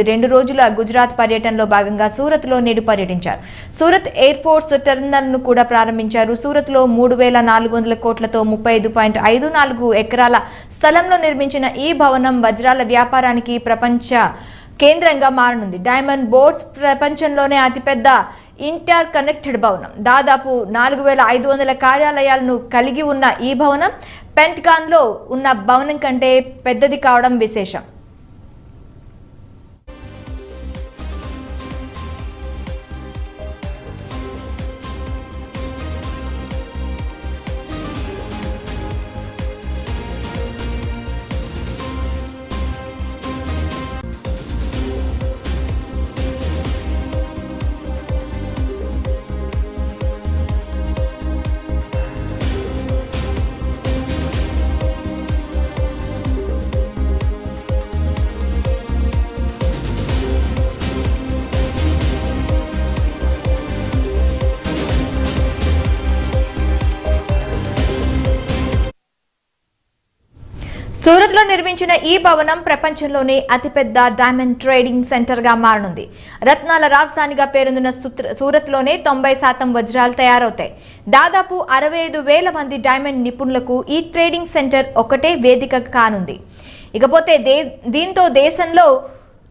2 రోజుల గుజరాత్ పర్యటనలో భాగంగా సూరత్లో నేడు పర్యటించారు. సూరత్ ఎయిర్ ఫోర్స్ టెర్మినల్ను కూడా ప్రారంభించారు. సూరత్లో 3,400 కోట్లతో 35.54 ఎకరాల స్థలంలో నిర్మించిన ఈ భవనం వజ్రాల వ్యాపారానికి ప్రపంచ కేంద్రంగా మారనుంది. డైమండ్ బోర్డ్స్ ప్రపంచంలోనే అతిపెద్ద ఇంటర్ కనెక్టెడ్ భవనం. దాదాపు 4,500 కార్యాలయాలను కలిగి ఉన్న ఈ భవనం పెంటగాన్లో ఉన్న భవనం కంటే పెద్దది కావడం విశేషం. సూరత్లో నిర్మించిన ఈ భవనం ప్రపంచంలోనే అతిపెద్ద డైమండ్ ట్రేడింగ్ సెంటర్గా మారనుంది. రత్నాల రాజధానిగా పేరొందిన సూరత్లోనే 90% వజ్రాలు తయారవుతాయి. దాదాపు 65,000 మంది డైమండ్ నిపుణులకు ఈ ట్రేడింగ్ సెంటర్ ఒకటే వేదిక కానుంది. ఇకపోతే దీంతో దేశంలో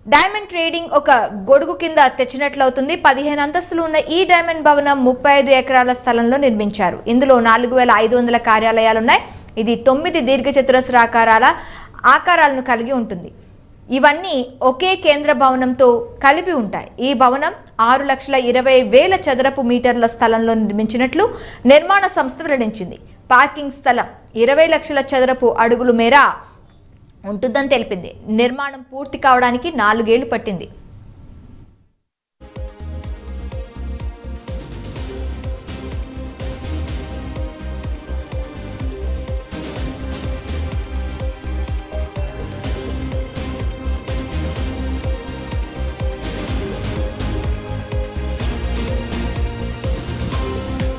డైమండ్ ట్రేడింగ్ ఒక గొడుగు కింద తెచ్చినట్లవుతుంది. 15 అంతస్తులు ఉన్న ఈ డైమండ్ భవనం 35 ఎకరాల స్థలంలో నిర్మించారు. ఇందులో 4,500 కార్యాలయాలున్నాయి. ఇది 9 దీర్ఘచతురస్రాకారాల ఆకారాలను కలిగి ఉంటుంది. ఇవన్నీ ఒకే కేంద్ర భవనంతో కలిపి ఉంటాయి. ఈ భవనం 6,20,000 చదరపు మీటర్ల స్థలంలో నిర్మించినట్లు నిర్మాణ సంస్థ వెల్లడించింది. పార్కింగ్ స్థలం 20 లక్షల చదరపు అడుగుల మేర ఉంటుందని తెలిపింది. నిర్మాణం పూర్తి కావడానికి 4 ఏళ్లు పట్టింది.